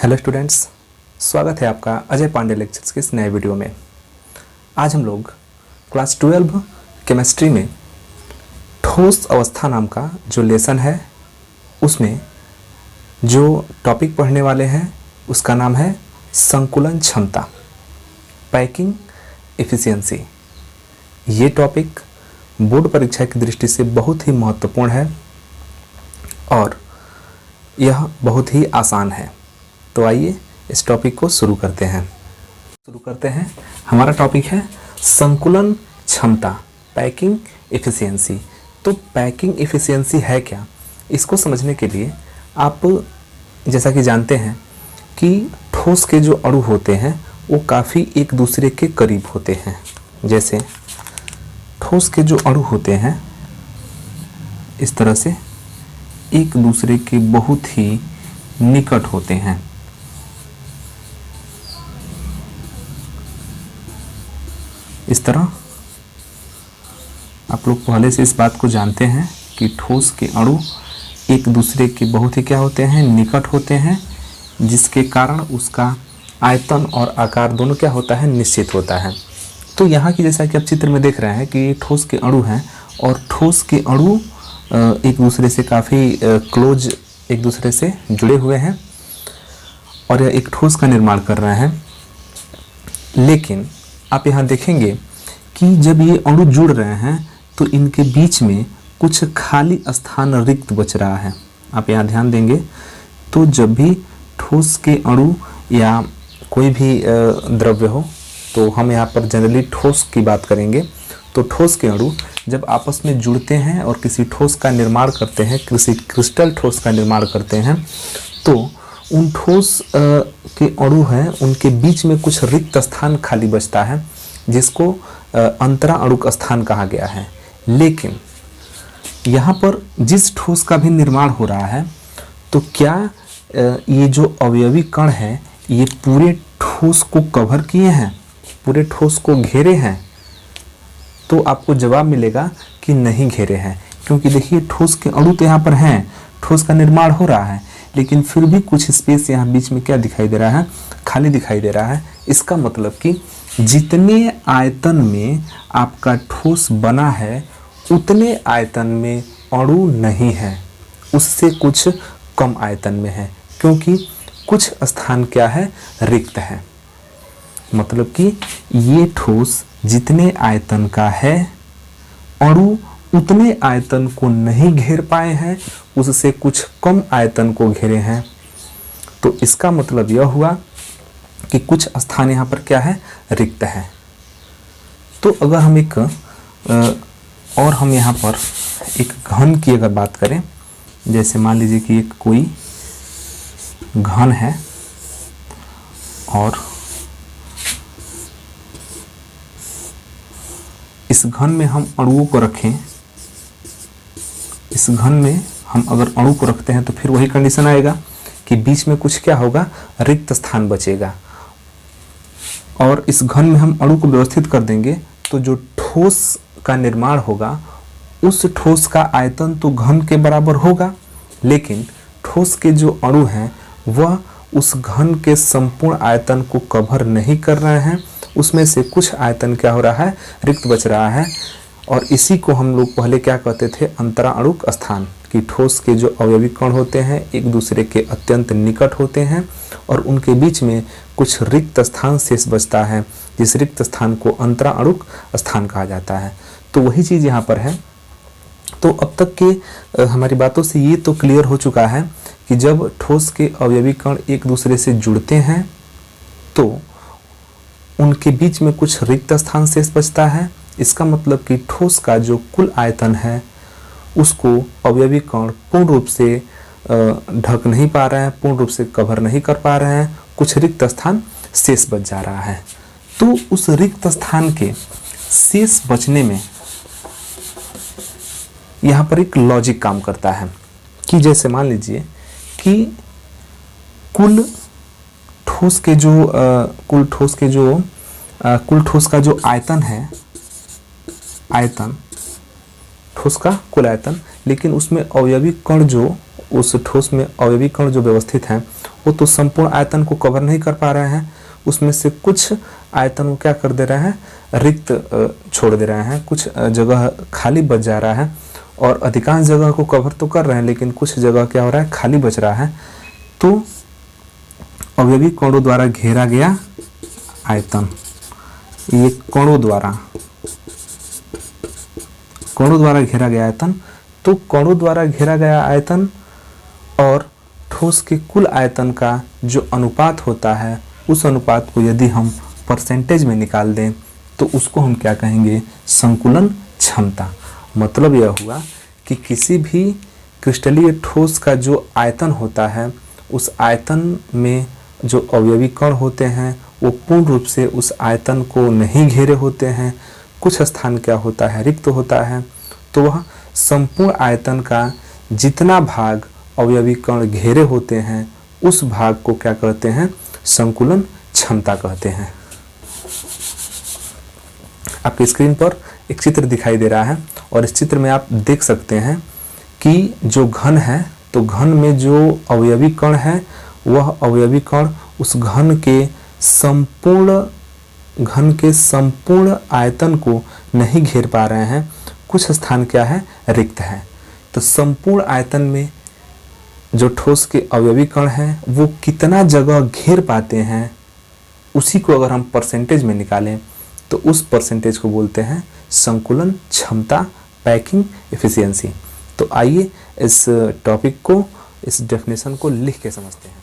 Hello students, स्वागत है आपका अजय पांडे लेक्चर्स के इस नए वीडियो में। आज हम लोग क्लास 12 केमिस्ट्री में ठोस अवस्था नाम का जो लेसन है उसमें जो टॉपिक पढ़ने वाले हैं उसका नाम है संकुलन क्षमता, पैकिंग एफिशिएंसी। ये टॉपिक बोर्ड परीक्षा की दृष्टि से बहुत ही महत्वपूर्ण है और यह बहुत ही आसान है। तो आइए इस टॉपिक को शुरू करते हैं। हमारा टॉपिक है संकुलन क्षमता, पैकिंग एफिशिएंसी। तो पैकिंग एफिशिएंसी है क्या, इसको समझने के लिए आप जैसा कि जानते हैं कि ठोस के जो अणु होते हैं वो काफ़ी एक दूसरे के करीब होते हैं। जैसे ठोस के जो अणु होते हैं इस तरह से एक दूसरे के बहुत ही निकट होते हैं। इस तरह आप लोग पहले से इस बात को जानते हैं कि ठोस के अणु एक दूसरे के बहुत ही क्या होते हैं, निकट होते हैं, जिसके कारण उसका आयतन और आकार दोनों क्या होता है, निश्चित होता है। तो यहाँ की जैसा कि आप चित्र में देख रहे हैं कि ठोस के अणु हैं और ठोस के अणु एक दूसरे से काफ़ी क्लोज एक दूसरे से जुड़े हुए हैं और यह एक ठोस का निर्माण कर रहे हैं। लेकिन आप यहाँ देखेंगे कि जब ये अणु जुड़ रहे हैं तो इनके बीच में कुछ खाली स्थान रिक्त बच रहा है। आप यहाँ ध्यान देंगे तो जब भी ठोस के अणु या कोई भी द्रव्य हो, तो हम यहाँ पर जनरली ठोस की बात करेंगे। तो ठोस के अणु जब आपस में जुड़ते हैं और किसी ठोस का निर्माण करते हैं, किसी क्रिस्टल ठोस का निर्माण करते हैं, तो उन ठोस के अणु हैं उनके बीच में कुछ रिक्त स्थान खाली बचता है, जिसको अंतरा अणुक स्थान कहा गया है। लेकिन यहाँ पर जिस ठोस का भी निर्माण हो रहा है, तो क्या ये जो अवयवी कण हैं ये पूरे ठोस को कवर किए हैं, पूरे ठोस को घेरे हैं? तो आपको जवाब मिलेगा कि नहीं घेरे हैं, क्योंकि देखिए ठोस के अणु तो यहाँ पर हैं, ठोस का निर्माण हो रहा है, लेकिन फिर भी कुछ स्पेस यहाँ बीच में क्या दिखाई दे रहा है, खाली दिखाई दे रहा है। इसका मतलब कि जितने आयतन में आपका ठोस बना है उतने आयतन में अणु नहीं है, उससे कुछ कम आयतन में है, क्योंकि कुछ स्थान क्या है, रिक्त है। मतलब कि ये ठोस जितने आयतन का है अणु उतने आयतन को नहीं घेर पाए हैं, उससे कुछ कम आयतन को घेरे हैं। तो इसका मतलब यह हुआ कि कुछ स्थान यहाँ पर क्या है, रिक्त है। तो अगर हम हम यहाँ पर एक घन की अगर बात करें, जैसे मान लीजिए कि एक कोई घन है और इस घन में हम अणुओं को रखें, इस घन में हम अगर अणु को रखते हैं तो फिर वही कंडीशन आएगा कि बीच में कुछ क्या होगा, रिक्त स्थान बचेगा। और इस घन में हम अणु को व्यवस्थित कर देंगे तो जो ठोस का निर्माण होगा उस ठोस का आयतन तो घन के बराबर होगा, लेकिन ठोस के जो अणु हैं वह उस घन के संपूर्ण आयतन को कवर नहीं कर रहे हैं, उसमें से कुछ आयतन क्या हो रहा है, रिक्त बच रहा है। और इसी को हम लोग पहले क्या कहते थे, अंतरा अणुक स्थान, कि ठोस के जो अवयवी कण होते हैं एक दूसरे के अत्यंत निकट होते हैं और उनके बीच में कुछ रिक्त स्थान शेष बचता है, जिस रिक्त स्थान को अंतरा अणुक स्थान कहा जाता है। तो वही चीज़ यहाँ पर है। तो अब तक के हमारी बातों से ये तो क्लियर हो चुका है कि जब ठोस के अवयवी कण एक दूसरे से जुड़ते हैं तो उनके बीच में कुछ रिक्त स्थान शेष बचता है। इसका मतलब कि ठोस का जो कुल आयतन है उसको अवयवी कण पूर्ण रूप से ढक नहीं पा रहे हैं, पूर्ण रूप से कवर नहीं कर पा रहे हैं, कुछ रिक्त स्थान शेष बच जा रहा है। तो उस रिक्त स्थान के शेष बचने में यहाँ पर एक लॉजिक काम करता है कि जैसे मान लीजिए कि कुल ठोस का जो आयतन है, ठोस का कुल आयतन, लेकिन उसमें अवयवी कण जो उस ठोस में अवयवी कण जो व्यवस्थित हैं वो तो संपूर्ण आयतन को कवर नहीं कर पा रहे हैं, उसमें से कुछ आयतन को क्या कर दे रहे हैं, रिक्त छोड़ दे रहे हैं, कुछ जगह खाली बच जा रहा है, और अधिकांश जगह को कवर तो कर रहे हैं लेकिन कुछ जगह क्या हो रहा है, खाली बच रहा है। तो अवयवी कोणों द्वारा घेरा गया आयतन, ये कोणों द्वारा घेरा गया आयतन, तो कोणों द्वारा घेरा गया आयतन और ठोस के कुल आयतन का जो अनुपात होता है, उस अनुपात को यदि हम परसेंटेज में निकाल दें तो उसको हम क्या कहेंगे, संकुलन क्षमता। मतलब यह हुआ कि किसी भी क्रिस्टलीय ठोस का जो आयतन होता है, उस आयतन में जो अवयवी कण होते हैं वो पूर्ण रूप से उस आयतन को नहीं घेरे होते हैं, कुछ स्थान क्या होता है, रिक्त होता है। तो वह संपूर्ण आयतन का जितना भाग अवयवी कण घेरे होते हैं उस भाग को क्या कहते हैं, संकुलन क्षमता कहते हैं। आपकी स्क्रीन पर एक चित्र दिखाई दे रहा है और इस चित्र में आप देख सकते हैं कि जो घन है, तो घन में जो अवयवी कण है वह अवयवी कण उस घन के संपूर्ण आयतन को नहीं घेर पा रहे हैं, कुछ स्थान क्या है, रिक्त है। तो संपूर्ण आयतन में जो ठोस के अवयवी कण हैं वो कितना जगह घेर पाते हैं, उसी को अगर हम परसेंटेज में निकालें तो उस परसेंटेज को बोलते हैं संकुलन क्षमता, पैकिंग एफिशिएंसी। तो आइए इस टॉपिक को, इस डेफिनेशन को लिख के समझते हैं।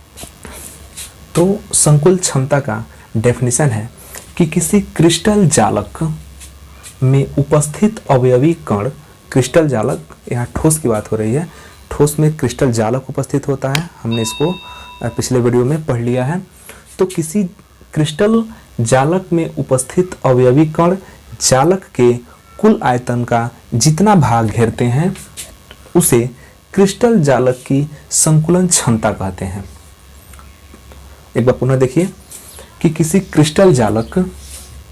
तो संकुल क्षमता का डेफिनेशन है कि किसी क्रिस्टल जालक में उपस्थित अवयवी कण, क्रिस्टल जालक, यहाँ ठोस की बात हो रही है, ठोस में क्रिस्टल जालक उपस्थित होता है, हमने इसको पिछले वीडियो में पढ़ लिया है। तो किसी क्रिस्टल जालक में उपस्थित अवयवी कण जालक के कुल आयतन का जितना भाग घेरते हैं उसे क्रिस्टल जालक की संकुलन क्षमता कहते हैं। एक बार पुनः देखिए कि किसी क्रिस्टल जालक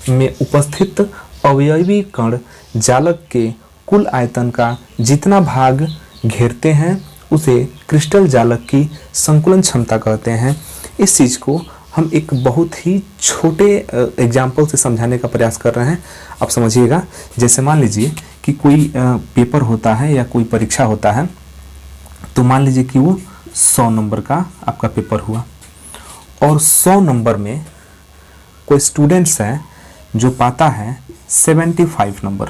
में उपस्थित अवयवी कण जालक के कुल आयतन का जितना भाग घेरते हैं उसे क्रिस्टल जालक की संकुलन क्षमता कहते हैं। इस चीज़ को हम एक बहुत ही छोटे एग्जाम्पल से समझाने का प्रयास कर रहे हैं। आप समझिएगा, जैसे मान लीजिए कि कोई पेपर होता है या कोई परीक्षा होता है, तो मान लीजिए कि वो 100 नंबर का आपका पेपर हुआ और 100 नंबर में कोई स्टूडेंट्स है जो पाता है 75 नंबर।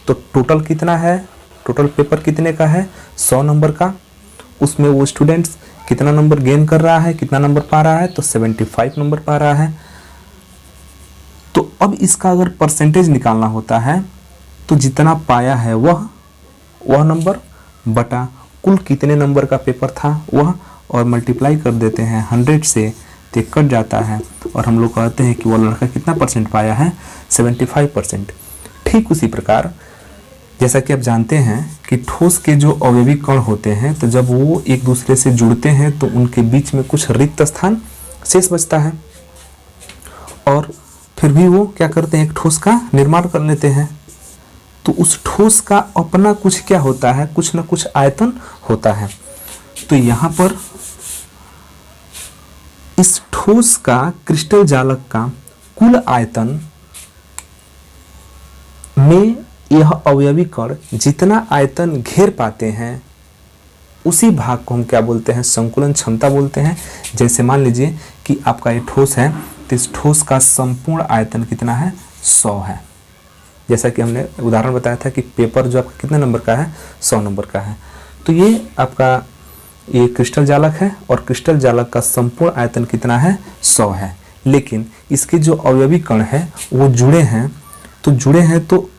तो टोटल कितना है, टोटल पेपर कितने का है, 100 नंबर का, उसमें वो स्टूडेंट्स कितना नंबर गेन कर रहा है, कितना नंबर पा रहा है, तो 75 नंबर पा रहा है। तो अब इसका अगर परसेंटेज निकालना होता है तो जितना पाया है वह नंबर बटा कुल कितने नंबर का पेपर था वह, और मल्टीप्लाई कर देते हैं 100 से, तो कट जाता है और हम लोग कहते हैं कि वह लड़का कितना परसेंट पाया है, 75%। ठीक उसी प्रकार जैसा कि आप जानते हैं कि ठोस के जो अवयवी कण होते हैं, तो जब वो एक दूसरे से जुड़ते हैं तो उनके बीच में कुछ रिक्त स्थान शेष बचता है और फिर भी वो क्या करते हैं, एक ठोस का निर्माण कर लेते हैं। तो उस ठोस का अपना कुछ क्या होता है, कुछ ना कुछ आयतन होता है। तो यहाँ पर इस ठोस का, क्रिस्टल जालक का कुल आयतन में यह अवयवी कण जितना आयतन घेर पाते हैं उसी भाग को हम क्या बोलते हैं, संकुलन क्षमता बोलते हैं। जैसे मान लीजिए कि आपका ये ठोस है, तो इस ठोस का संपूर्ण आयतन कितना है, 100 है। जैसा कि हमने उदाहरण बताया था कि पेपर जो आपका कितने नंबर का है, 100 नंबर का है। तो ये आपका ये क्रिस्टल जालक है और क्रिस्टल जालक का संपूर्ण आयतन कितना है, 100 है। लेकिन इसके जो अवयवी कण है वो जुड़े हैं, तो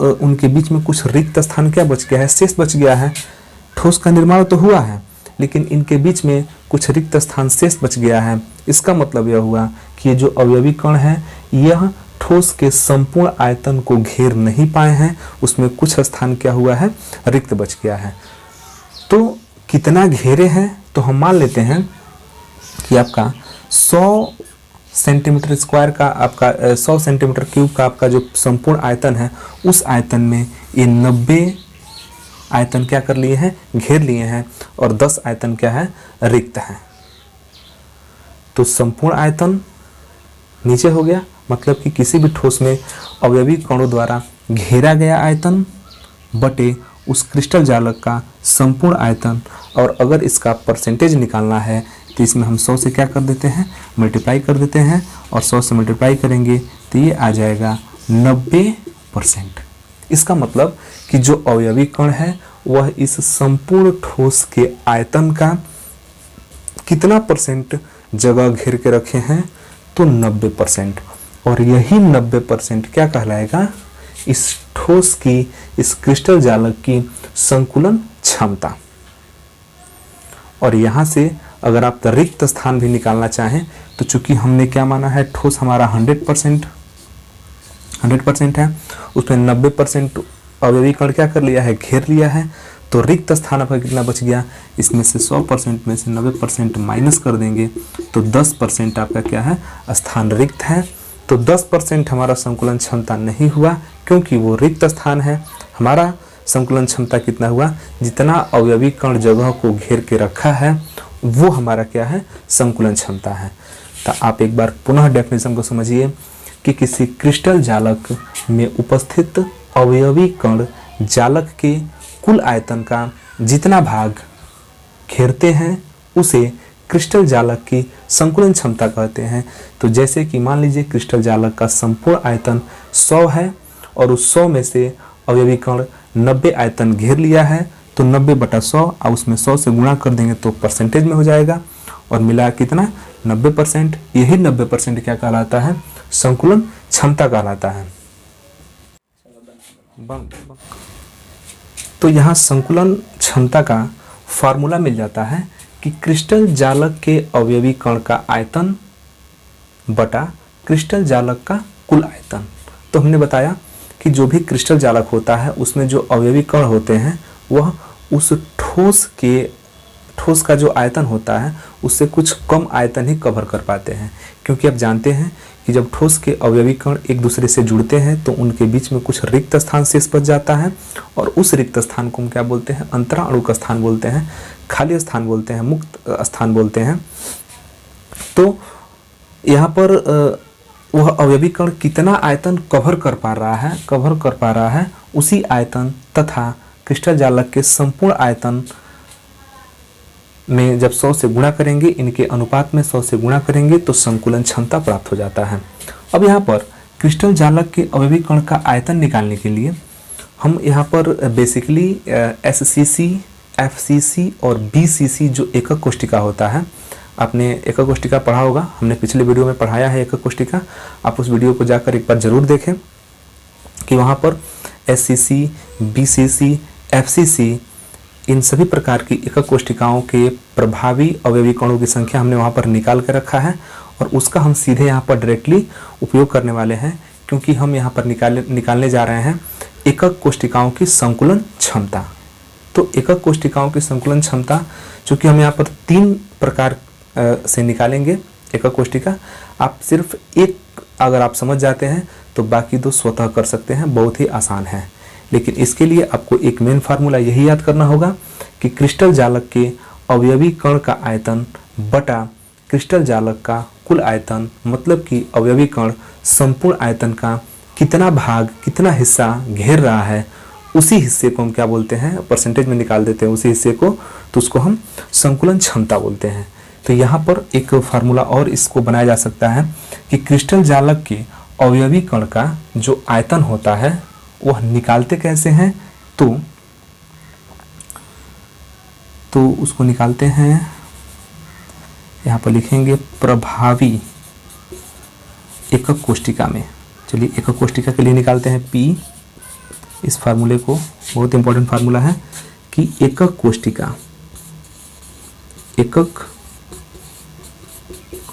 उनके बीच में कुछ रिक्त स्थान क्या बच गया है, शेष बच गया है। ठोस का निर्माण तो हुआ है लेकिन इनके बीच में कुछ रिक्त स्थान शेष बच गया है। इसका मतलब यह हुआ कि ये जो अवयवी कण है यह ठोस के संपूर्ण आयतन को घेर नहीं पाए हैं, उसमें कुछ स्थान क्या हुआ है, रिक्त बच गया है। तो कितना घेरे हैं, तो हम मान लेते हैं कि आपका 100 सेंटीमीटर स्क्वायर का, आपका 100 सेंटीमीटर क्यूब का आपका जो संपूर्ण आयतन है, उस आयतन में ये 90 आयतन क्या कर लिए हैं, घेर लिए हैं और 10 आयतन क्या है, रिक्त है। तो संपूर्ण आयतन नीचे हो गया, मतलब कि किसी भी ठोस में अवयवी कणों द्वारा घेरा गया आयतन बटे उस क्रिस्टल जालक का संपूर्ण आयतन। और अगर इसका परसेंटेज निकालना है तो इसमें हम 100 से क्या कर देते हैं, मल्टीप्लाई कर देते हैं, और 100 से मल्टीप्लाई करेंगे तो ये आ जाएगा 90%। इसका मतलब कि जो अवयवी कण है वह इस संपूर्ण ठोस के आयतन का कितना परसेंट जगह घेर के रखे हैं, तो 90%। और यही 90% क्या कहलाएगा, इस ठोस की, इस क्रिस्टल जालक की संकुलन क्षमता। और यहाँ से अगर आप रिक्त स्थान भी निकालना चाहें तो चूंकि हमने क्या माना है, ठोस हमारा 100% है, उसमें 90% अवयवी कण क्या कर लिया है, घेर लिया है, तो रिक्त स्थान आपका कितना बच गया, इसमें से 100% में से 90% माइनस कर देंगे तो 10% आपका क्या है, स्थान रिक्त है। तो 10% हमारा संकुलन क्षमता नहीं हुआ क्योंकि वो रिक्त स्थान है। हमारा संकुलन क्षमता कितना हुआ, जितना अवयवी कण जगह को घेर के रखा है वो हमारा क्या है, संकुलन क्षमता है। तो आप एक बार पुनः डेफिनेशन को समझिए कि किसी क्रिस्टल जालक में उपस्थित अवयवी कण जालक के कुल आयतन का जितना भाग घेरते हैं उसे क्रिस्टल जालक की संकुलन क्षमता कहते हैं। तो जैसे कि मान लीजिए क्रिस्टल जालक का संपूर्ण आयतन 100 है और उस 100 में से अवयवी कण 90 आयतन घेर लिया है, तो 90/100 और उसमें 100 से गुणा कर देंगे तो परसेंटेज में हो जाएगा, और मिला कितना, 90%। यही 90% क्या कहलाता है, संकुलन क्षमता कहलाता है। तो यहाँ संकुलन क्षमता का फॉर्मूला मिल जाता है कि क्रिस्टल जालक के अवयवी कण का आयतन बटा क्रिस्टल जालक का कुल आयतन। तो हमने बताया कि जो भी क्रिस्टल जालक होता है उसमें जो अवयवी कण होते हैं वह उस ठोस का जो आयतन होता है उससे कुछ कम आयतन ही कवर कर पाते हैं, क्योंकि आप जानते हैं कि जब ठोस के अवयवी कण एक दूसरे से जुड़ते हैं तो उनके बीच में कुछ रिक्त स्थान शेष बच जाता है, और उस रिक्त स्थान को हम क्या बोलते हैं, अंतराणुक स्थान बोलते हैं, खाली स्थान बोलते हैं, मुक्त स्थान बोलते हैं। तो यहाँ पर वह अवयवी कण कितना आयतन कवर कर पा रहा है उसी आयतन तथा क्रिस्टल जालक के संपूर्ण आयतन में जब 100 से गुणा करेंगे, इनके अनुपात में 100 से गुणा करेंगे तो संकुलन क्षमता प्राप्त हो जाता है। अब यहाँ पर क्रिस्टल जालक के अवयवी कण का आयतन निकालने के लिए हम यहाँ पर बेसिकली SCC, FCC और BCC जो एकक कोष्टिका होता है, आपने एकक कोष्टिका पढ़ा होगा, हमने पिछले वीडियो में पढ़ाया है एकक कोष्टिका, आप उस वीडियो को जाकर एक बार जरूर देखें कि वहाँ पर SCC, BCC, FCC इन सभी प्रकार की एकक कोष्टिकाओं के प्रभावी अवयवी कणों की संख्या हमने वहाँ पर निकाल कर रखा है, और उसका हम सीधे यहाँ पर डायरेक्टली उपयोग करने वाले हैं, क्योंकि हम यहाँ पर निकालने जा रहे हैं एकक कोष्टिकाओं की संकुलन क्षमता। तो एकक कोष्टिकाओं की संकुलन क्षमता चूँकि हम यहाँ पर 3 प्रकार से निकालेंगे एकक कोष्टिका, आप सिर्फ एक अगर आप समझ जाते हैं तो बाकी 2 स्वतः कर सकते हैं, बहुत ही आसान है। लेकिन इसके लिए आपको एक मेन फार्मूला यही याद करना होगा कि क्रिस्टल जालक के अवयवी कण का आयतन बटा क्रिस्टल जालक का कुल आयतन, मतलब कि अवयवी कण संपूर्ण आयतन का कितना भाग, कितना हिस्सा घेर रहा है, उसी हिस्से को हम क्या बोलते हैं, परसेंटेज में निकाल देते हैं उसी हिस्से को, तो उसको हम संकुलन क्षमता बोलते हैं। तो यहाँ पर एक फार्मूला और इसको बनाया जा सकता है कि क्रिस्टल जालक के अवयवी कण का जो आयतन होता है वह निकालते कैसे हैं, तो उसको निकालते हैं, यहाँ पर लिखेंगे प्रभावी एकक कोष्टिका में। चलिए एकक कोष्टिका के लिए निकालते हैं P। इस फार्मूले को, बहुत इंपॉर्टेंट फार्मूला है कि एकक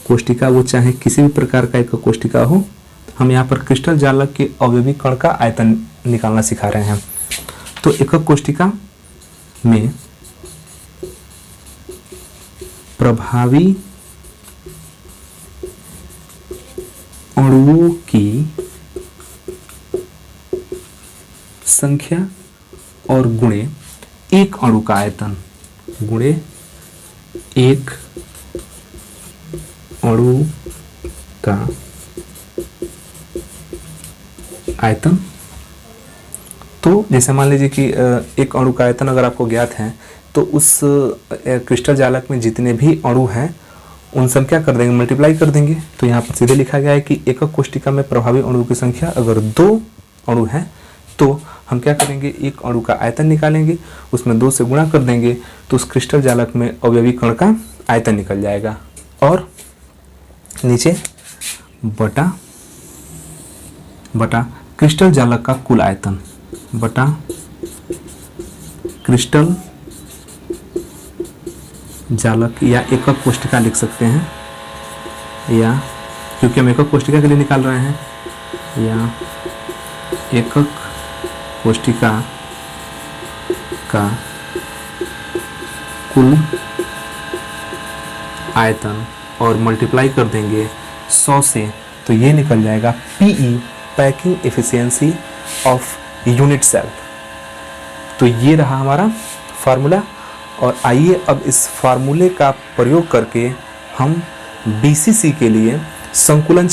कोष्टिका वो चाहे किसी भी प्रकार का एकक कोष्टिका हो, हम यहाँ पर क्रिस्टल जालक के अवयवी कण का आयतन निकालना सिखा रहे हैं। तो एकक कोष्टिका में प्रभावी अणुओं की संख्या और गुणे एक अणु का आयतन गुणे एक अणु का आयतन। तो जैसे मान लीजिए कि एक अणु का आयतन अगर आपको ज्ञात है तो उस क्रिस्टल जालक में जितने भी अणु हैं उन सब क्या कर देंगे, मल्टीप्लाई कर देंगे। तो यहाँ पर सीधे लिखा गया है कि एकक कोष्टिका में प्रभावी अणुओं की संख्या अगर 2 अणु है तो हम क्या करेंगे, एक अणु का आयतन निकालेंगे, उसमें 2 से गुणा कर देंगे तो उस क्रिस्टल जालक में अवयवी कण का आयतन निकल जाएगा। और नीचे बटा क्रिस्टल जालक का कुल आयतन बटा क्रिस्टल जालक, या एकक कोष्टिका लिख सकते हैं, या क्योंकि हम एकक कोष्टिका के लिए निकाल रहे हैं, या एकक कोष्टिका का कुल आयतन और मल्टीप्लाई कर देंगे 100 से, तो ये निकल जाएगा PE packing efficiency of unit cell. तो ये रहा हमारा फार्मूला। और आइए अब इस फार्मूले का प्रयोग करके हम BCC के लिए संकुलन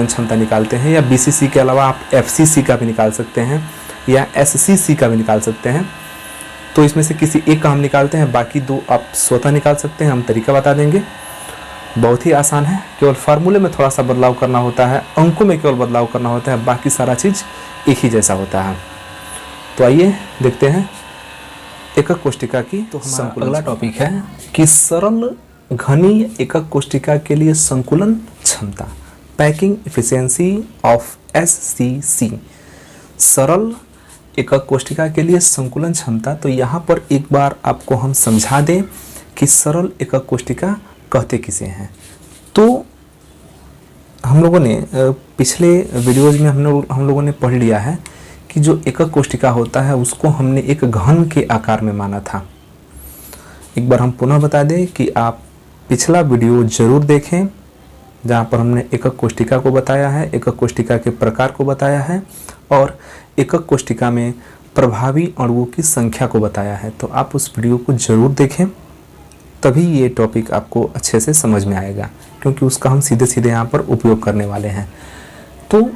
क्षमता निकालते हैं, या BCC के अलावा आप FCC का भी निकाल सकते हैं या SCC का भी निकाल सकते हैं। तो इसमें से किसी एक का हम निकालते हैं, बाकी 2 आप स्वतः निकाल सकते हैं, हम तरीका बता देंगे। बहुत ही आसान है, केवल फार्मूले में थोड़ा सा बदलाव करना होता है, अंकों में केवल बदलाव करना होता है, बाकी सारा चीज़ एक ही जैसा होता है। तो आइए देखते हैं एकक कोष्टिका की। तो हमारा अगला टॉपिक है कि सरल घनीय एकक कोष्टिका के लिए संकुलन क्षमता, पैकिंग एफिशिएंसी ऑफ SCC। सरल एकक कोष्टिका के लिए संकुलन क्षमता। तो यहाँ पर एक बार आपको हम समझा दें कि सरल एकक कोष्टिका कहते किसे हैं। तो हम लोगों ने पिछले वीडियोज में हम लोगों ने पढ़ लिया है कि जो एकक कोष्टिका होता है उसको हमने एक घन के आकार में माना था। एक बार हम पुनः बता दें कि आप पिछला वीडियो जरूर देखें, जहाँ पर हमने एकक कोष्टिका को बताया है, एकक कोष्टिका के प्रकार को बताया है और एकक कोष्टिका में प्रभावी अणुओं की संख्या को बताया है। तो आप उस वीडियो को जरूर देखें, तभी ये टॉपिक आपको अच्छे से समझ में आएगा, क्योंकि उसका हम सीधे सीधे यहाँ पर उपयोग करने वाले हैं। तो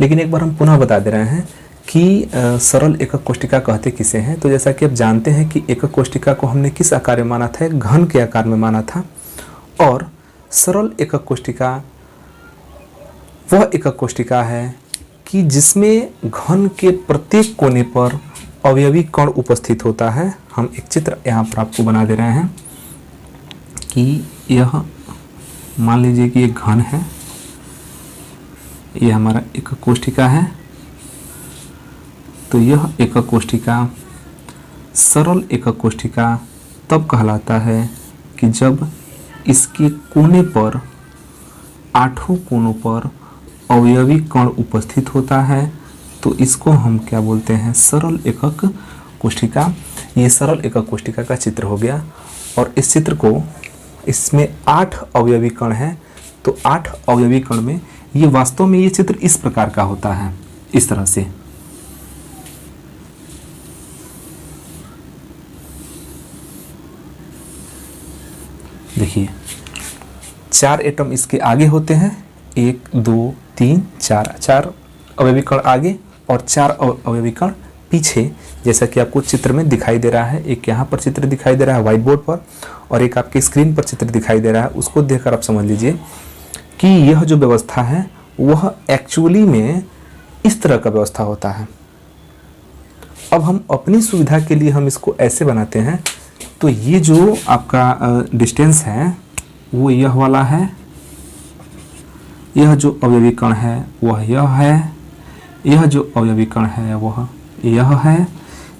लेकिन एक बार हम पुनः बता दे रहे हैं कि सरल एकक कोष्टिका कहते किसे हैं। तो जैसा कि आप जानते हैं कि एकक कोष्टिका को हमने किस आकार में माना था, घन के आकार में माना था। और सरल एकक कोष्टिका वह एकक कोष्टिका है कि जिसमें घन के प्रत्येक कोने पर अवयवी कण उपस्थित होता है। हम एक चित्र यहाँ पर आपको बना दे रहे हैं कि यह मान लीजिए कि एक घन है, यह हमारा एकक कोष्टिका है। तो यह एकक कोष्टिका सरल एकक कोष्टिका तब कहलाता है कि जब इसके कोने पर 8 कोनों पर अवयवी कण उपस्थित होता है, तो इसको हम क्या बोलते हैं, सरल एकक कोष्टिका। ये सरल एकक कोष्टिका का चित्र हो गया। और इस चित्र को, इसमें 8 अवयवी कण हैं, तो 8 अवयवी कण में ये वास्तव में ये चित्र इस प्रकार का होता है, इस तरह से। देखिए 4 एटम इसके आगे होते हैं, 1 2 3 4 अवयवी कण आगे और 4 अवयवी कण पीछे, जैसा कि आपको चित्र में दिखाई दे रहा है। एक यहाँ पर चित्र दिखाई दे रहा है व्हाइट बोर्ड पर, और एक आपके स्क्रीन पर चित्र दिखाई दे रहा है। उसको देखकर आप समझ लीजिए कि यह जो व्यवस्था है वह एक्चुअली में इस तरह का व्यवस्था होता है। अब हम अपनी सुविधा के लिए हम इसको ऐसे बनाते हैं। तो ये जो आपका डिस्टेंस है वो यह वाला है, यह जो अवयवी कण है वह यह है, यह जो अवयवी कण है वह यह है,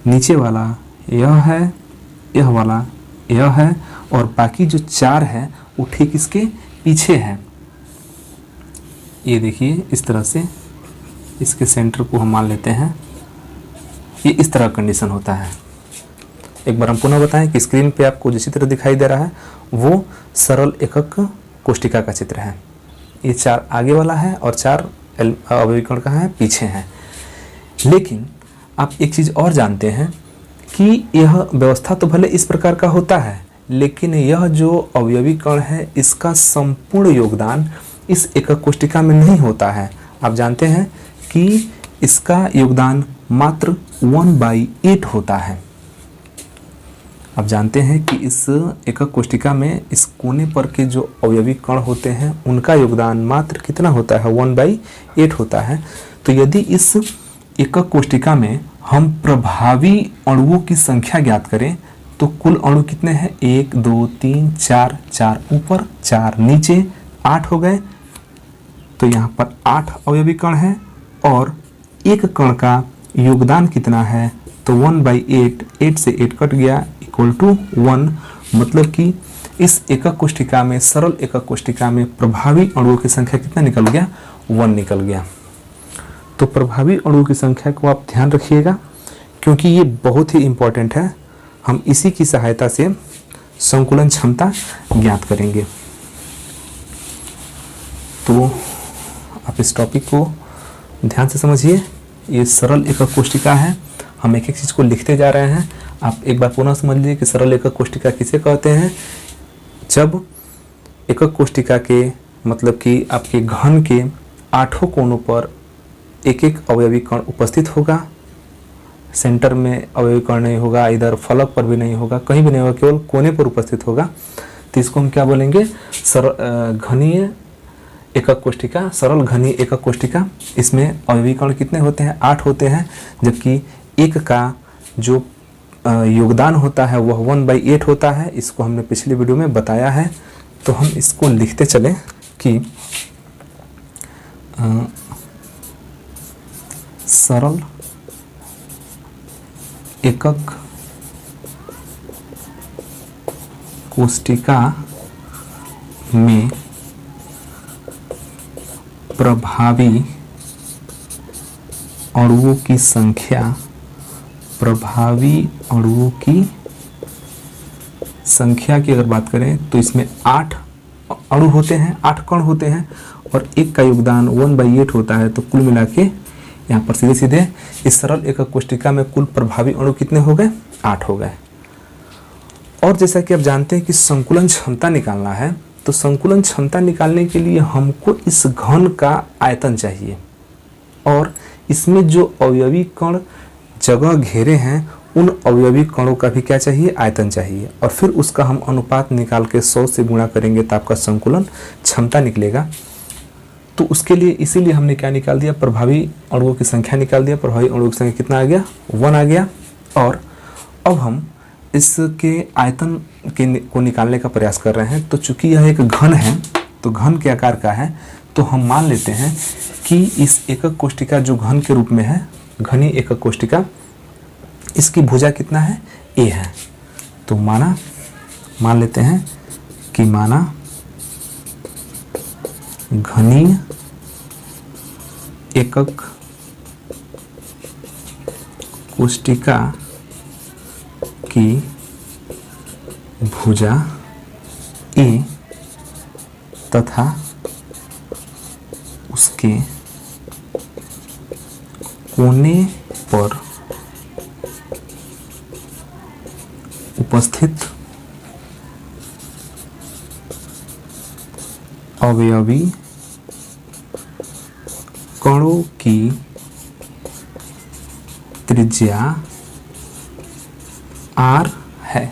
नीचे वाला यह है, यह वाला यह है, और बाकी जो 4 है वो ठीक इसके पीछे है। ये देखिए इस तरह से इसके सेंटर को हम मान लेते हैं। ये इस तरह कंडीशन होता है। एक बार हम पुनः बताएं कि स्क्रीन पे आपको जो चित्र दिखाई दे रहा है वो सरल एकक कोष्टिका का चित्र है। ये 4 आगे वाला है और 4 अवयवी कण का है पीछे है। लेकिन आप एक चीज़ और जानते हैं कि यह व्यवस्था तो भले इस प्रकार का होता है, लेकिन यह जो अवयवी कण है इसका संपूर्ण योगदान इस एकक कोशिका में नहीं होता है। आप जानते हैं कि इसका योगदान मात्र 1/8 होता है। आप जानते हैं कि इस एकक कोशिका में इस कोने पर के जो अवयवी कण होते हैं उनका योगदान मात्र कितना होता है, 1/8 होता है। तो यदि इस एकक कोशिका में हम प्रभावी अणुओं की संख्या ज्ञात करें तो कुल अणु कितने हैं, 1 2 3 4, 4 ऊपर 4 नीचे 8 हो गए। तो यहाँ पर 8 अवयवी कण हैं और एक कण का योगदान कितना है, तो 1/8, 8 से 8 कट गया इक्वल टू 1। मतलब कि इस एकक कोशिका में, सरल एकक कोशिका में प्रभावी अणुओं की संख्या कितना निकल गया, 1 निकल गया। तो प्रभावी अणुओं की संख्या को आप ध्यान रखिएगा क्योंकि ये बहुत ही इंपॉर्टेंट है। हम इसी की सहायता से संकुलन क्षमता ज्ञात करेंगे। तो आप इस टॉपिक को ध्यान से समझिए। ये सरल एकक कोशिका है, हम एक एक चीज़ को लिखते जा रहे हैं। आप एक बार पुनः समझ लीजिए कि सरल एकक कोशिका किसे कहते हैं। जब एकक कोशिका के मतलब कि आपके घन के 8 कोनों पर एक एक अवयवी कण उपस्थित होगा, सेंटर में अवयवी कण नहीं होगा, इधर फलक पर भी नहीं होगा, कहीं भी नहीं होगा, केवल कोने पर उपस्थित होगा, तो इसको हम क्या बोलेंगे, घनीय एकक कोशिका, सरल घनीय एकक कोशिका। इसमें अवयवी कण कितने होते हैं, 8 होते हैं, जबकि एक का जो योगदान होता है वह 1/8 होता है। इसको हमने पिछली वीडियो में बताया है। तो हम इसको लिखते चलें कि सरल एकक कोशिका में प्रभावी अणुओं की संख्या, प्रभावी अणुओं की संख्या की अगर बात करें तो इसमें 8 अणु होते हैं, 8 कण होते हैं और एक का योगदान 1/8 होता है। तो कुल मिला के यहाँ पर सीधे सीधे इस सरल एकक कोशिका में कुल प्रभावी अणु कितने हो गए, 8 हो गए। और जैसा कि आप जानते हैं कि संकुलन क्षमता निकालना है, तो संकुलन क्षमता निकालने के लिए हमको इस घन का आयतन चाहिए और इसमें जो अवयवी कण जगह घेरे हैं उन अवयवी कणों का भी क्या चाहिए, आयतन चाहिए। और फिर उसका हम अनुपात निकाल के 100 से गुणा करेंगे तो आपका संकुलन क्षमता निकलेगा। तो उसके लिए इसीलिए हमने क्या निकाल दिया, प्रभावी अणुओं की संख्या निकाल दिया। प्रभावी अणुओं की संख्या कितना आ गया, 1 आ गया। और अब हम इसके आयतन को निकालने का प्रयास कर रहे हैं। तो चूंकि यह एक घन है, तो घन के आकार का है, तो हम मान लेते हैं कि इस एकक कोशिका जो घन के रूप में है, घनी एकक कोशिका, इसकी भुजा कितना है, a है। तो मान लेते हैं कि माना घनी एकक कोशिका की भुजा a तथा उसके कोने पर उपस्थित अवयवी कणों की त्रिज्या r है।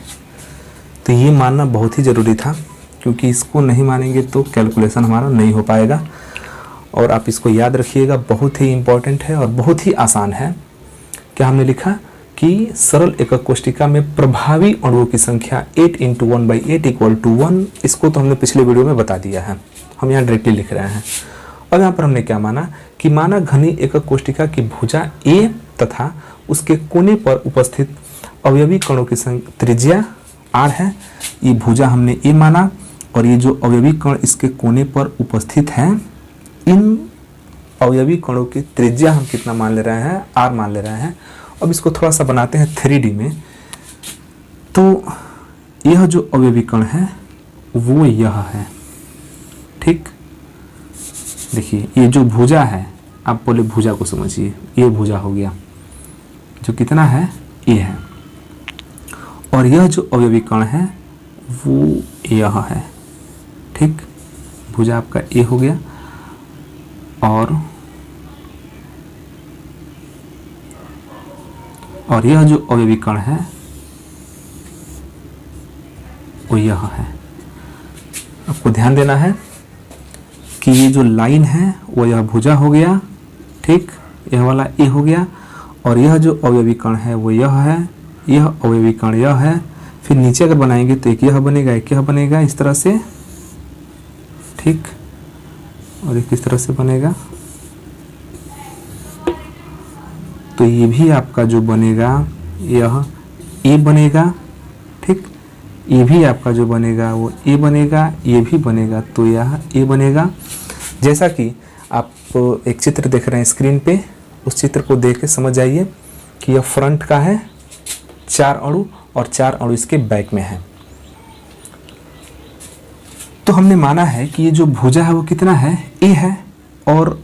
तो ये मानना बहुत ही ज़रूरी था क्योंकि इसको नहीं मानेंगे तो कैलकुलेशन हमारा नहीं हो पाएगा। और आप इसको याद रखिएगा, बहुत ही इम्पोर्टेंट है और बहुत ही आसान है। क्या हमने लिखा कि सरल एकक कोशिका में प्रभावी अणुओं की संख्या 8 × 1/8 = 1। इसको तो हमने पिछले वीडियो में बता दिया है, हम यहाँ डायरेक्टली लिख रहे हैं। और यहाँ पर हमने क्या माना कि माना घनी एकक कोशिका की भुजा a तथा उसके कोने पर उपस्थित अवयवी कणों की त्रिज्या r है। ये भुजा हमने a माना और ये जो अवयवी कण इसके कोने पर उपस्थित हैं, इन अवयवी कणों की त्रिज्या हम कितना मान ले रहे हैं, r मान ले रहे हैं। अब इसको थोड़ा सा बनाते हैं 3D में। तो यह जो अवयवी कण है वो यह है, ठीक। देखिए ये जो भुजा है, आप बोले भुजा को समझिए, ये भुजा हो गया जो कितना है, ये है। और यह जो अवयवी कण है वो यह है। ठीक, भुजा आपका ए हो गया और यह जो अवयवी कण है वो यह है। आपको ध्यान देना है कि ये जो लाइन है वो यह भुजा हो गया। ठीक, यह वाला ए हो गया और यह जो अवयवी कण है वो यह है, यह अवयवी कण यह है। फिर नीचे अगर बनाएंगे तो एक यह बनेगा, एक यह बनेगा इस तरह से। ठीक, और एक इस तरह से बनेगा। तो ये भी आपका जो बनेगा यह ए बनेगा। ठीक, ये भी आपका जो बनेगा वो ए बनेगा, ये भी बनेगा तो यह ए बनेगा। जैसा कि आप एक चित्र देख रहे हैं स्क्रीन पे, उस चित्र को देख के समझ जाइए कि यह फ्रंट का है 4 अणु और 4 अणु इसके बैक में है। तो हमने माना है कि ये जो भुजा है वो कितना है, ए है, और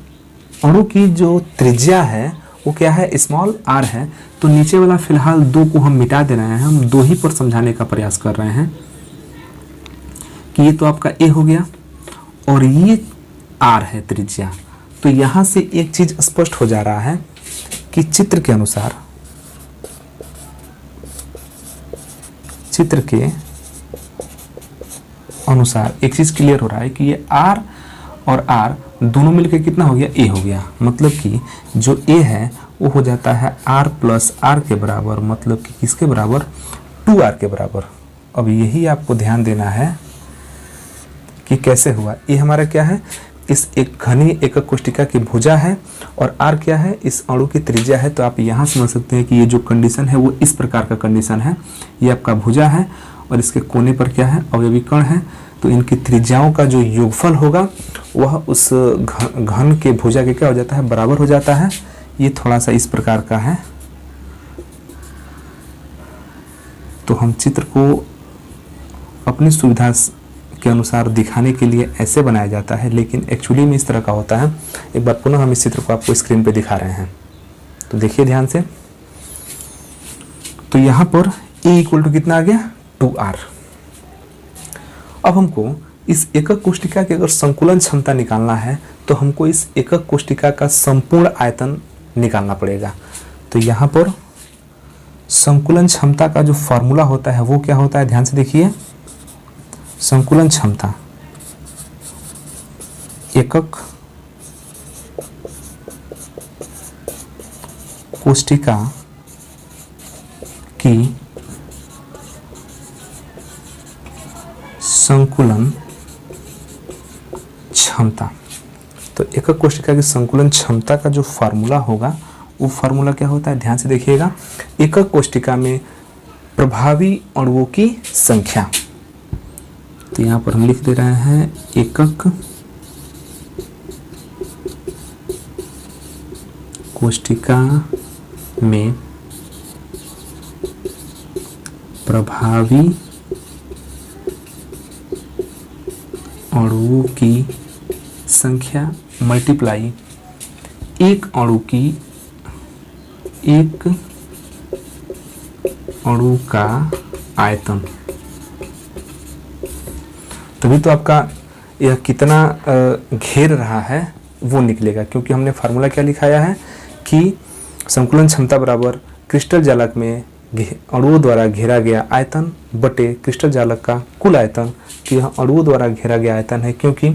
अणु की जो त्रिज्या है वो क्या है, स्मॉल आर है। तो नीचे वाला फिलहाल 2 को हम मिटा दे रहे हैं, हम 2 ही पर समझाने का प्रयास कर रहे हैं कि ये तो आपका ए हो गया और ये आर है त्रिज्या। तो यहां से एक चीज स्पष्ट हो जा रहा है कि चित्र के अनुसार एक चीज क्लियर हो रहा है कि ये आर और आर दोनों मिलकर कितना हो गया, ए हो गया। मतलब कि जो ए है वो हो जाता है आर प्लस आर के बराबर, मतलब कि किसके बराबर, 2r के बराबर। अब यही आपको ध्यान देना है कि कैसे हुआ। ये हमारा क्या है, इस एक घनी एकक कोष्टिका की भुजा है और r क्या है, इस अणु की त्रिज्या है। तो आप यहाँ समझ सकते हैं कि ये जो कंडीशन है वो इस प्रकार का कंडीशन है। ये आपका भुजा है और इसके कोने पर क्या है, अवयवी कण है। तो इनकी त्रिज्याओं का जो योगफल होगा वह उस घन के भुजा के क्या हो जाता है, बराबर हो जाता है। ये थोड़ा सा इस प्रकार का है। तो हम चित्र को अपनी सुविधा के अनुसार दिखाने के लिए ऐसे बनाया जाता है, लेकिन एक्चुअली में इस तरह का होता है। एक बार पुनः हम इस चित्र को आपको स्क्रीन पे दिखा रहे हैं, तो देखिए ध्यान से। तो यहाँ पर ए इक्वल टू कितना आ गया, 2r। अब हमको इस एकक कोष्टिका की अगर संकुलन क्षमता निकालना है तो हमको इस एकक कोष्टिका का संपूर्ण आयतन निकालना पड़ेगा। तो यहाँ पर संकुलन क्षमता का जो फॉर्मूला होता है वो क्या होता है, ध्यान से देखिए। संकुलन क्षमता एकक कोष्टिका की संकुलन क्षमता। तो एकक कोष्टिका की संकुलन क्षमता का जो फार्मूला होगा वो फार्मूला क्या होता है, ध्यान से देखिएगा। एकक कोष्टिका में प्रभावी अणुओं की संख्या। तो यहाँ पर हम लिख दे रहे हैं एकक कोष्टिका में प्रभावी अणुओं की संख्या मल्टीप्लाई एक अणु का आयतन। तभी तो आपका यह कितना घेर रहा है वो निकलेगा, क्योंकि हमने फार्मूला क्या लिखाया है कि संकुलन क्षमता बराबर क्रिस्टल जालक में अणुओं द्वारा घेरा गया आयतन बटे क्रिस्टल जालक का कुल आयतन। कि यह अणुओं द्वारा घेरा गया आयतन है, क्योंकि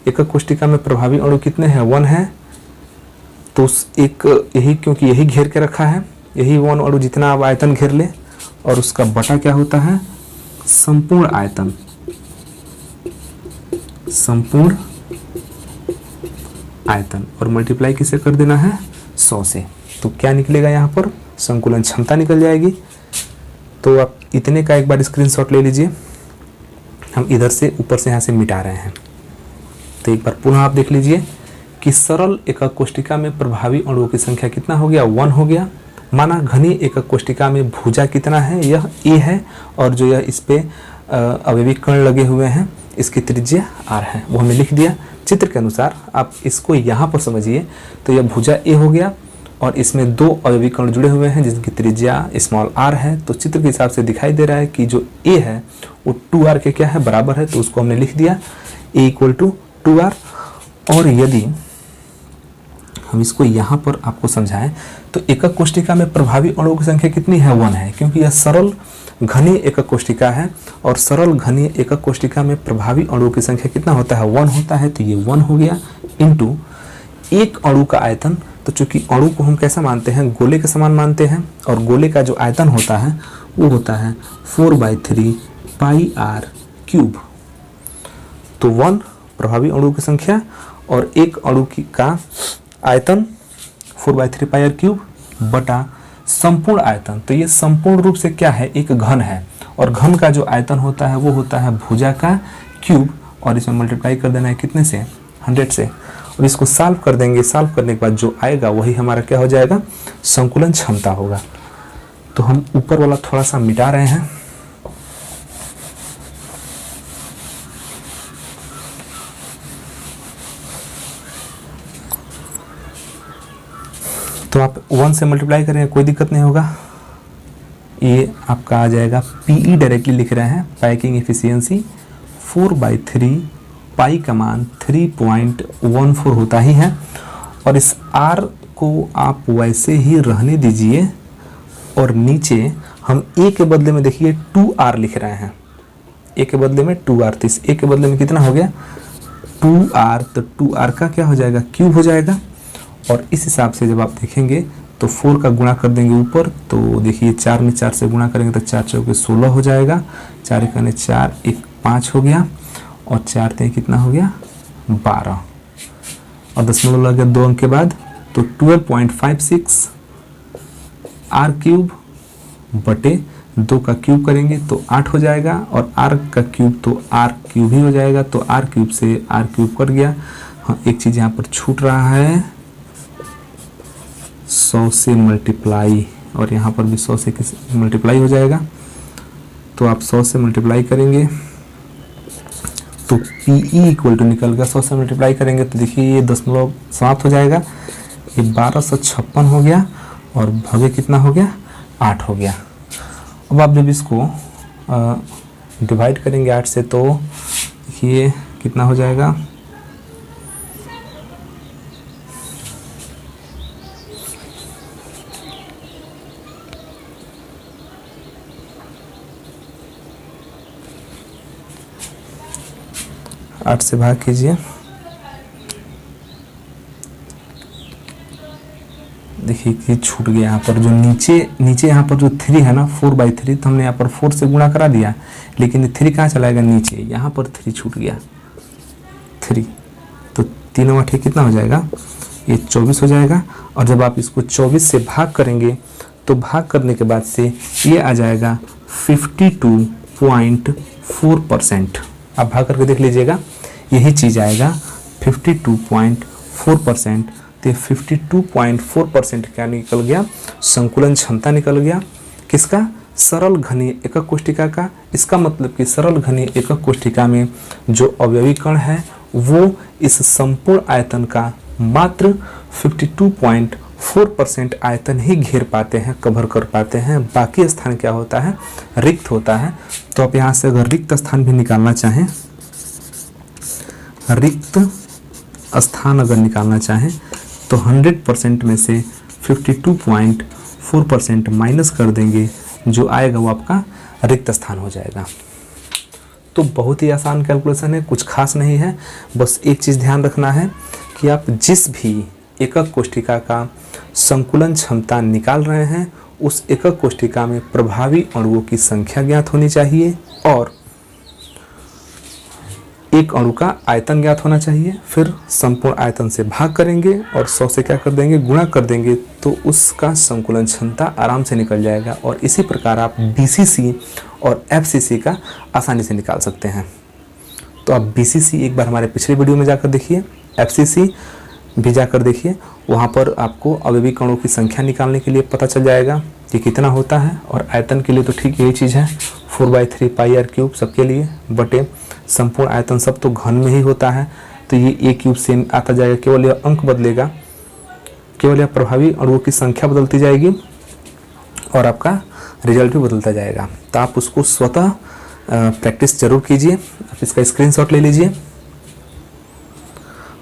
एकक कोष्टिका में प्रभावी अणु कितने हैं, 1 है। तो क्योंकि यही घेर के रखा है, यही 1 अणु जितना आप आयतन घेर ले, और उसका बटा क्या होता है, संपूर्ण आयतन। संपूर्ण आयतन और मल्टीप्लाई किसे कर देना है, 100 से। तो क्या निकलेगा यहाँ पर, संकुलन क्षमता निकल जाएगी। तो आप इतने का एक बार स्क्रीनशॉट ले लीजिए। हम इधर से ऊपर से यहाँ से मिटा रहे हैं। तो एक बार पुनः आप देख लीजिए कि सरल एकक कोष्टिका में प्रभावी अणुओं की संख्या कितना हो गया, 1 हो गया। माना घनी एकक कोष्टिका में भुजा कितना है, यह ए है, और जो यह इस पे अवयवी कण लगे हुए हैं इसकी त्रिज्या r है, वो हमने लिख दिया। चित्र के अनुसार आप इसको यहाँ पर समझिए। तो यह भुजा ए हो गया और इसमें 2 अवयवी कण जुड़े हुए हैं जिनकी त्रिज्या स्मॉल r है। तो चित्र के हिसाब से दिखाई दे रहा है कि जो a है वो 2r के क्या है, बराबर है। तो उसको हमने लिख दिया a = 2r। और यदि हम इसको यहाँ पर आपको समझाएं तो एकक कोष्ठिका में प्रभावी अणुओं की संख्या कितनी है, 1 है, क्योंकि यह सरल घनीय एकक कोष्ठिका है और सरल घनीय एकक कोष्ठिका में प्रभावी अणुओं की संख्या कितना होता है, 1 होता है। तो ये 1 हो गया इंटू एक अणु का आयतन। तो चूंकि अणु को हम कैसा मानते हैं, गोले के समान मानते हैं, और गोले का जो आयतन होता है वो होता है 4/3 πr³। तो 1 प्रभावी अणु की संख्या और एक अणु का आयतन 4/3 πr³ बटा संपूर्ण आयतन। तो ये संपूर्ण रूप से क्या है, एक घन है, और घन का जो आयतन होता है वो होता है भुजा का क्यूब, और इसमें मल्टीप्लाई कर देना है कितने से, 100 से। और इसको सॉल्व कर देंगे, सॉल्व करने के बाद जो आएगा वही हमारा क्या हो जाएगा, संकुलन क्षमता होगा। तो हम ऊपर वाला थोड़ा सा मिटा रहे हैं। तो आप 1 से मल्टीप्लाई करेंगे, कोई दिक्कत नहीं होगा। ये आपका आ जाएगा PE डायरेक्टली लिख रहे हैं, पैकिंग एफिशिएंसी 4/3 पाई का मान 3.14 होता ही है। और इस R को आप वैसे ही रहने दीजिए, और नीचे हम A के बदले में देखिए 2R लिख रहे हैं, A के बदले में 2R। तो इस A के बदले में कितना हो गया, 2R। तो 2R का क्या हो जाएगा, क्यूब हो जाएगा। और इस हिसाब से जब आप देखेंगे तो 4 का गुणा कर देंगे ऊपर, तो देखिए 4 में 4 से गुणा करेंगे तो 4 चौके 16 हो जाएगा, 4 एकने 4, 1 5 हो गया, और 4 3 कितना हो गया, 12, और दशमलव लग गया 2 अंक के बाद। तो 12.56 r³ बटे 2 का क्यूब करेंगे तो 8 हो जाएगा, और r का क्यूब तो r³ ही हो जाएगा। तो r³ से r³ कट गया। हाँ, एक चीज़ यहाँ पर छूट रहा है, 100 से मल्टीप्लाई, और यहाँ पर भी 100 से मल्टीप्लाई हो जाएगा। तो आप 100 से मल्टीप्लाई करेंगे तो PE = निकल गया, 100 से मल्टीप्लाई करेंगे तो देखिए ये 0.7 हो जाएगा, ये 1256 हो गया, और भव्य कितना हो गया, 8 हो गया। अब आप जब इसको डिवाइड करेंगे 8 से तो देखिए कितना हो जाएगा, आठ से भाग कीजिए, देखिए कि छूट गया यहाँ पर जो नीचे यहाँ पर जो 3 है ना, 4/3, तो हमने यहाँ पर 4 से गुणा करा दिया, लेकिन 3 कहाँ चला गया, नीचे, यहाँ पर 3 छूट गया, 3। तो 3 × 8 कितना हो जाएगा, ये 24 हो जाएगा। और जब आप इसको 24 से भाग करेंगे तो भाग करने के बाद से ये आ जाएगा 52.4%। आप भाग करके देख लीजिएगा, यही चीज़ आएगा 52.4%। तो 52.4% क्या निकल गया, संकुलन क्षमता निकल गया। किसका, सरल घनीय एकक कोष्ठिका का। इसका मतलब कि सरल घनीय एकक कोष्ठिका में जो अवयवी कण है वो इस संपूर्ण आयतन का मात्र 52.4% आयतन ही घेर पाते हैं, कवर कर पाते हैं। बाकी स्थान क्या होता है, रिक्त होता है। तो आप यहाँ से अगर रिक्त स्थान भी निकालना चाहें, रिक्त स्थान अगर निकालना चाहें तो 100% में से 52.4% माइनस कर देंगे, जो आएगा वो आपका रिक्त स्थान हो जाएगा। तो बहुत ही आसान कैलकुलेशन है, कुछ खास नहीं है। बस एक चीज़ ध्यान रखना है कि आप जिस भी एकक कोष्ठिका का संकुलन क्षमता निकाल रहे हैं उस एकक कोष्ठिका में प्रभावी अणुओं की संख्या ज्ञात होनी चाहिए और एक अणु का आयतन ज्ञात होना चाहिए। फिर संपूर्ण आयतन से भाग करेंगे और 100 से क्या कर देंगे, गुणा कर देंगे, तो उसका संकुलन क्षमता आराम से निकल जाएगा। और इसी प्रकार आप BCC और FCC का आसानी से निकाल सकते हैं। तो आप BCC एक बार हमारे पिछले वीडियो में जाकर देखिए, FCC भी जाकर देखिए, वहाँ पर आपको अवयवी कणों की संख्या निकालने के लिए पता चल जाएगा कि कितना होता है। और आयतन के लिए तो ठीक यही चीज़ है, 4/3 πr³ सबके लिए, बटे संपूर्ण आयतन सब तो घन में ही होता है। तो ये A³ सेम आता जाएगा, केवल यह अंक बदलेगा केवल या प्रभावी अणुओं की संख्या बदलती जाएगी और आपका रिजल्ट भी बदलता जाएगा। तो आप उसको स्वतः प्रैक्टिस जरूर कीजिए। आप इसका स्क्रीनशॉट ले लीजिए।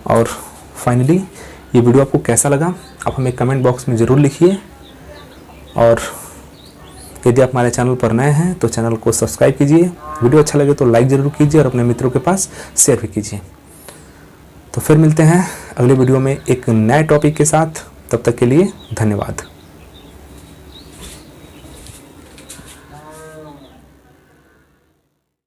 और फाइनली ये वीडियो आपको कैसा लगा आप हमें कमेंट बॉक्स में ज़रूर लिखिए। और यदि आप हमारे चैनल पर नए हैं तो चैनल को सब्सक्राइब कीजिए। वीडियो अच्छा लगे तो लाइक ज़रूर कीजिए और अपने मित्रों के पास शेयर भी कीजिए। तो फिर मिलते हैं अगले वीडियो में एक नए टॉपिक के साथ। तब तक के लिए धन्यवाद।